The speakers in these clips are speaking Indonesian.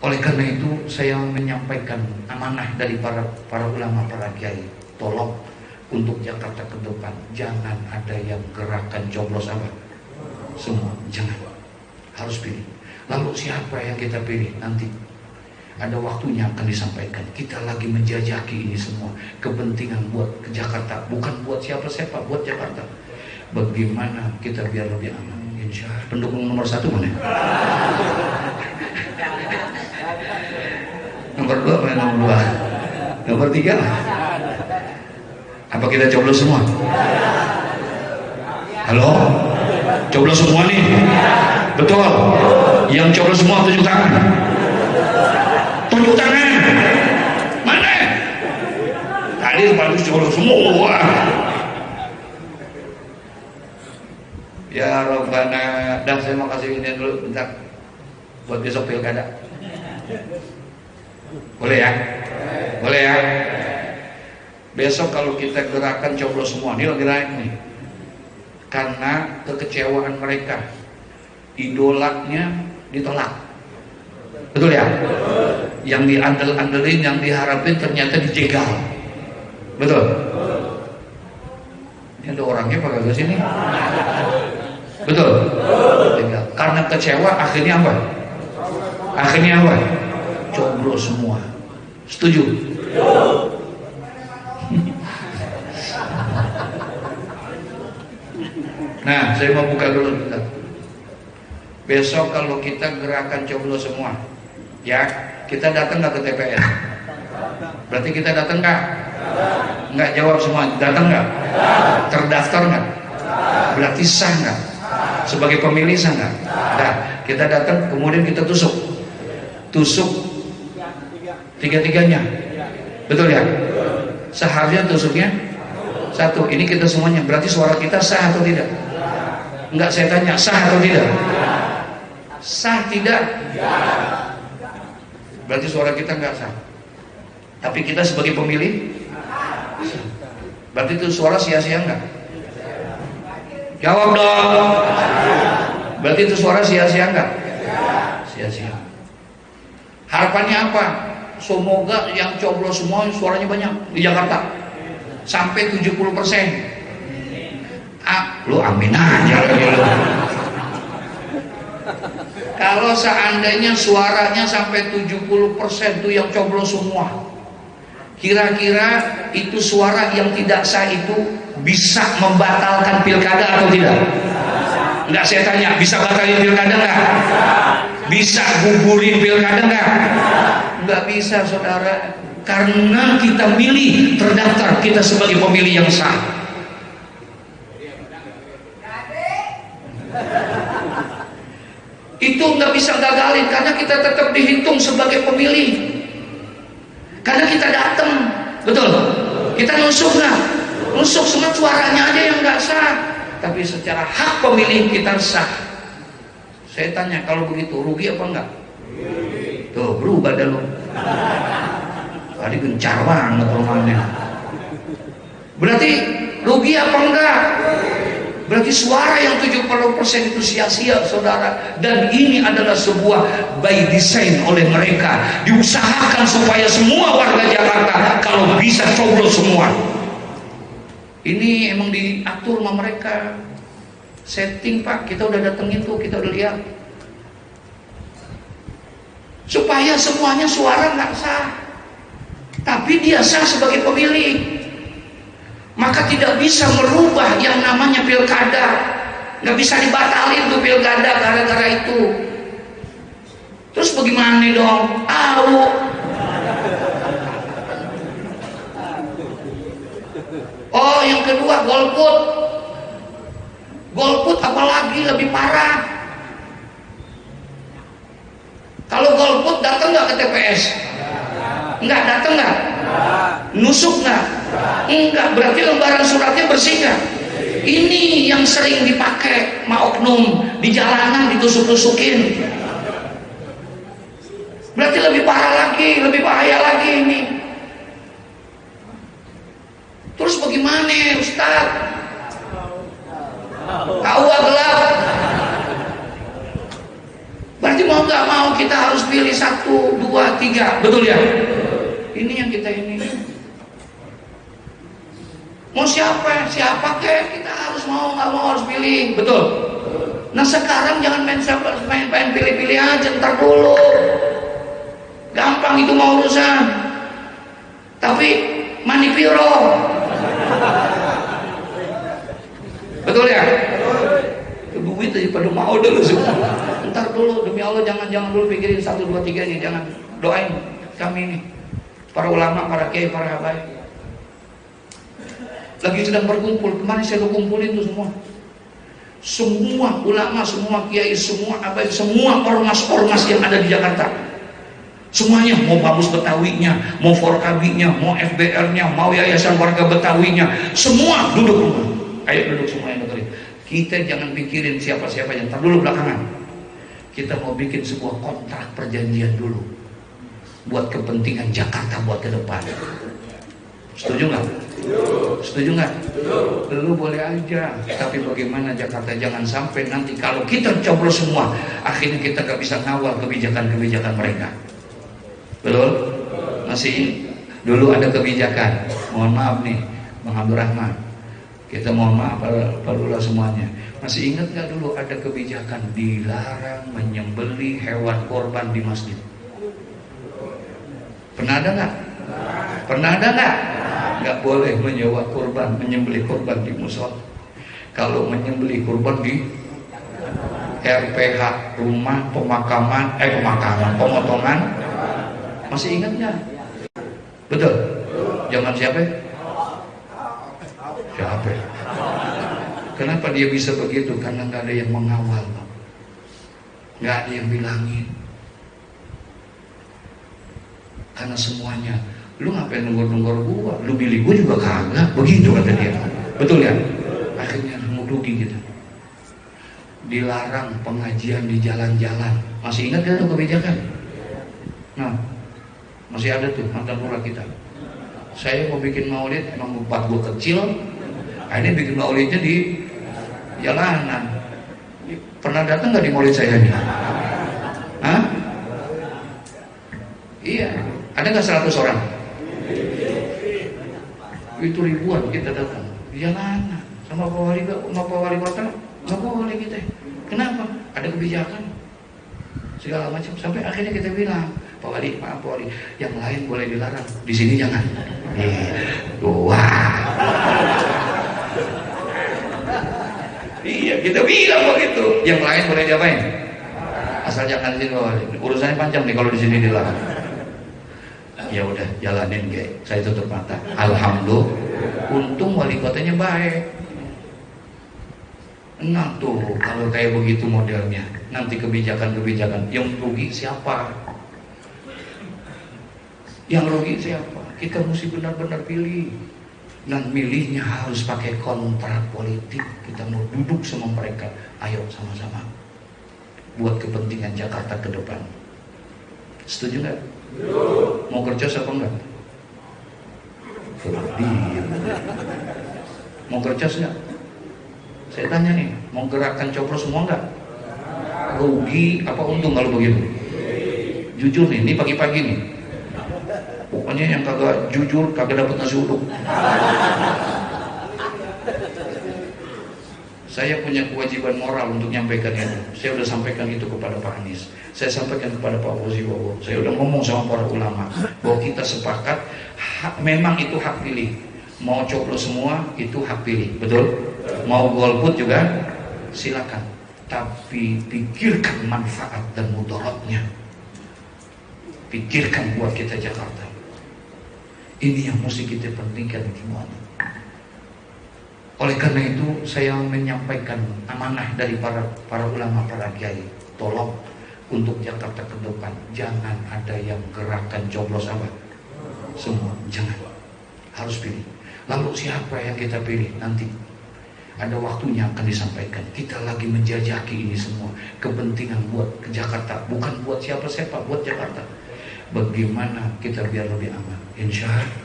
Oleh karena itu saya menyampaikan amanah dari para ulama, para kiai, tolong untuk Jakarta ke depan jangan ada yang gerakan coblos apa semua, jangan, harus pilih. Lalu siapa yang kita pilih nanti ada waktunya akan disampaikan. Kita lagi menjajaki ini semua kepentingan buat ke Jakarta, bukan buat siapa-siapa, buat Jakarta. Bagaimana kita biar lebih aman? Insya Allah. Pendukung nomor 1 mana? Nomor 2 mana? Nomor 2. Nomor 3 lah. Apa kita coblos semua? Halo? Coblos semua nih? Betul? Yang coblos semua tunjuk tangan. Tunjuk tangan. Mana? Tadi bagus coblos semua. Ya Rabbana. Dan saya mau kasih ini dulu bentar buat besok pilkada. Boleh ya? Boleh ya? Besok kalau kita gerakan coblos semua, ini lagi naik nih. Karena kekecewaan mereka, idolanya ditolak. Betul ya? Yang diandel-andelin, yang diharapin ternyata dijegal. Betul? Ini ada orangnya apa kagak sini? Betul? Jegal. Karena kecewa akhirnya apa? Akhirnya apa? Coblos semua. Setuju? Nah, saya mau buka dulu bentar. Besok kalau kita gerakan coblos semua, ya, kita datang nggak ke TPS? Berarti kita datang nggak? Nggak jawab semua. Datang nggak? Terdaftar nggak? Berarti sah nggak? Sebagai pemilih sah nggak? Nah, kita datang, kemudian kita tusuk tiga-tiganya. Betul ya? Seharusnya tusuknya 1. Ini kita semuanya. Berarti suara kita sah atau tidak? Enggak, saya tanya, sah atau tidak? Sah tidak? Berarti suara kita enggak sah. Tapi kita sebagai pemilih, berarti itu suara sia-sia enggak? Jawab dong. Berarti itu suara sia-sia enggak? Sia-sia. Harapannya apa? Semoga yang coblos semua suaranya banyak di Jakarta sampai 70%. Lu amin aja lagi lu. Kalau seandainya suaranya sampai 70% tuh yang coblos semua, kira-kira itu suara yang tidak sah itu bisa membatalkan pilkada atau tidak? Enggak, saya tanya, bisa batalin pilkada enggak? Bisa gugurin pilkada enggak? Enggak bisa, saudara. Karena kita milih, terdaftar, kita sebagai pemilih yang sah. Itu nggak bisa gagalin karena kita tetap dihitung sebagai pemilih. Karena kita datang, betul? Kita nusuk nggak? Nusuk semua suaranya aja yang nggak sah. Tapi secara hak pemilih kita sah. Saya tanya, kalau begitu rugi apa enggak? Tuh berubah dah lo. Tadi gencar banget rumahnya. Berarti rugi apa enggak? Berarti suara yang 70% itu sia-sia, saudara. Dan ini adalah sebuah by design oleh mereka. Diusahakan supaya semua warga Jakarta kalau bisa coblos semua. Ini emang diatur sama mereka. Setting, Pak, kita udah datengin tuh, kita udah lihat. Supaya semuanya suara nggak sah, tapi dia sah sebagai pemilih. Maka tidak bisa merubah yang namanya pilkada. Nggak bisa dibatalin tuh pilkada gara-gara itu. Terus bagaimana dong? Oh, yang kedua golput. Golput apalagi lebih parah. Kalau golput datang nggak ke TPS? Enggak, datang nggak? Nusuk nggak? Enggak, berarti lembaran suratnya bersih nggak? Ini yang sering dipakai ma oknum di jalanan, ditusuk-tusukin. Berarti lebih parah lagi, lebih bahaya lagi ini. Terus bagaimana, Ustaz? Tahu gelap. Berarti mau nggak mau kita harus pilih 1, 2, 3, betul ya? Ini yang kita ini. Mau siapa kek, kita harus mau, nggak mau harus pilih, betul. Nah sekarang jangan main pilih-pilih aja, ntar dulu. Gampang itu mau urusan. Tapi manipiro. Betul ya? Duit aja pada mau dulu semua. Ntar dulu, demi Allah jangan dulu pikirin 1, 2, 3 nya, jangan. Doain kami ini, para ulama, para kiai, para habaib. Lagi sedang berkumpul, kemarin saya kumpulin itu semua ulama, semua kiai, semua habaib, semua ormas-ormas yang ada di Jakarta. Semuanya, mau Bamus Betawinya, mau Forkabinya, mau FBR-nya, mau Yayasan Warga Betawinya, semua duduk rumah. Ayo duduk semua yang dengerin. Kita jangan pikirin siapa-siapa yang ntar dulu belakangan. Kita mau bikin sebuah kontrak perjanjian dulu buat kepentingan Jakarta buat ke depan. Setuju nggak? Setuju nggak? Lu boleh aja, tapi bagaimana Jakarta jangan sampai nanti kalau kita coblos semua, akhirnya kita nggak bisa ngawal kebijakan-kebijakan mereka. Betul? Masih dulu ada kebijakan. Mohon maaf nih, Bang Abdul Rahman. Kita mohon maaf para semuanya. Masih ingat nggak dulu ada kebijakan dilarang menyembelih hewan korban di masjid? Pernah ada nggak? Pernah ada nggak? Nggak boleh menyewa kurban, menyembelih kurban di musola. Kalau menyembelih kurban di RPH, rumah pemotongan. Masih ingat nggak? Betul. Zaman siapa? Siapa? Kenapa dia bisa begitu? Karena nggak ada yang mengawal, nggak ada yang bilangin. Karena semuanya, lu ngapain nunggu-nunggu gua? Lu pilih gua juga kagak. Begitu kata dia. Betul ya? Akhirnya rugi kita. Dilarang pengajian di jalan-jalan. Masih ingat kan kebijakan? Nah, masih ada tuh mantan lurah kita. Saya mau bikin maulid, emang buat gua kecil. Akhirnya bikin maulidnya di jalanan. Pernah datang nggak di maulid saya nih? Hah? Iya. Ada nggak 100 orang? Itu ribuan kita datang di jalanan sama Pak Wali Kota, nggak boleh kita. Kenapa? Ada kebijakan segala macam. Sampai akhirnya kita bilang, Pak Wali, maaf Pak Wali, yang lain boleh dilarang, di sini jangan. Wah. Iya, kita bilang begitu. Yang lain boleh diapain? Asal jangan di sini Pak Wali. Urusannya panjang nih kalau di sini dilarang. Ya udah jalanin guys, saya tutup mata. Alhamdulillah, untung wali kotanya baik. Nah tuh kalau kayak begitu modelnya, nanti kebijakan-kebijakan yang rugi siapa? Yang rugi siapa? Kita mesti benar-benar pilih, dan milihnya harus pakai kontrak politik. Kita mau duduk sama mereka, ayo sama-sama buat kepentingan Jakarta ke depan. Setuju nggak? Mau kerja apa enggak? Mau kerja enggak? Saya tanya nih, mau gerakan copros semua enggak? Rugi apa untung kalau begitu? Jujur nih, ini pagi-pagi nih. Pokoknya yang kagak jujur kagak dapat nasi uduk. Saya punya kewajiban moral untuk menyampaikan itu. Saya sudah sampaikan itu kepada Pak Anies. Saya sampaikan kepada Pak Fauzi Bowo. Saya sudah ngomong sama para ulama bahwa kita sepakat memang itu hak pilih. Mau coblos semua itu hak pilih, betul? Mau golput juga silakan. Tapi pikirkan manfaat dan mudaratnya. Pikirkan buat kita Jakarta. Ini yang mesti kita pentingkan semuanya. Oleh karena itu saya menyampaikan amanah dari para ulama, para kiai, tolong untuk Jakarta ke depan jangan ada yang gerakan coblos apa semua, jangan, harus pilih. Lalu siapa yang kita pilih nanti ada waktunya akan disampaikan. Kita lagi menjajaki ini semua kepentingan buat ke Jakarta, bukan buat siapa-siapa, buat Jakarta. Bagaimana kita biar lebih aman, insya Allah.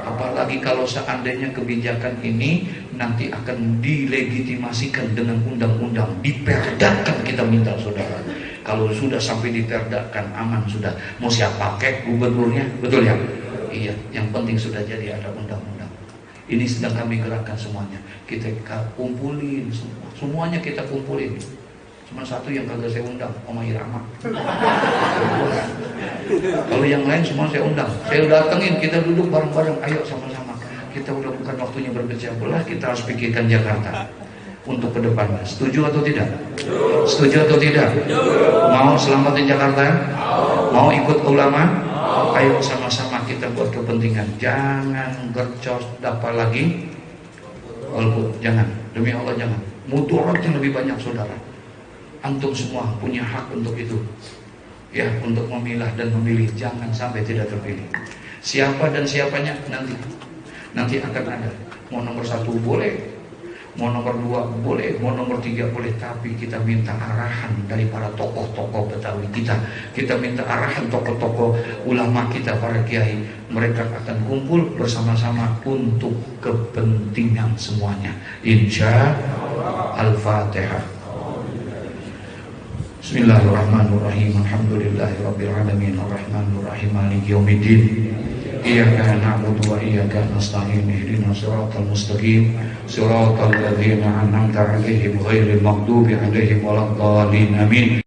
Apalagi kalau seandainya kebijakan ini nanti akan dilegitimasikan dengan undang-undang, diperdakan, kita minta saudara, Kalau sudah sampai diperdakan aman sudah. Mau siapa pakai gubernurnya, betul ya? Iya, yang penting sudah jadi ada undang-undang. Ini sedang kami gerakkan semuanya. Kita kumpulin semuanya kita kumpulin. Cuma satu yang kagak saya undang, Oma Irama. Kalau yang lain semua saya undang. Saya datengin, kita duduk bareng-bareng, ayo sama-sama. Kita udah bukan waktunya berpecah belah, kita harus pikirkan Jakarta untuk kedepannya. Setuju atau tidak? Setuju atau tidak? Mau selamatin Jakarta? Mau ikut ulama? Ayo sama-sama kita buat kepentingan. Jangan gercos dapat lagi. Jangan, demi Allah jangan. Mudaratnya lebih banyak saudara. Antum semua punya hak untuk itu. Ya, untuk memilah dan memilih. Jangan sampai tidak terpilih. Siapa dan siapanya nanti akan ada. Mau nomor 1 boleh, mau nomor 2 boleh, mau nomor 3 boleh, tapi kita minta arahan dari para tokoh-tokoh Betawi kita. Kita minta arahan tokoh-tokoh ulama kita, para kiai. Mereka akan kumpul bersama-sama untuk kepentingan semuanya. Insya Allah. Al-Fatihah. Bismillahirrahmanirrahim. Alhamdulillahirabbil alamin arrahmanir rahim maliki yaumiddin. Iyyaka na'budu wa iyyaka nasta'in ihdinas siratal mustaqim siratal ladzina an'amta 'alaihim ghairil maghdubi 'alaihim waladdallin amin.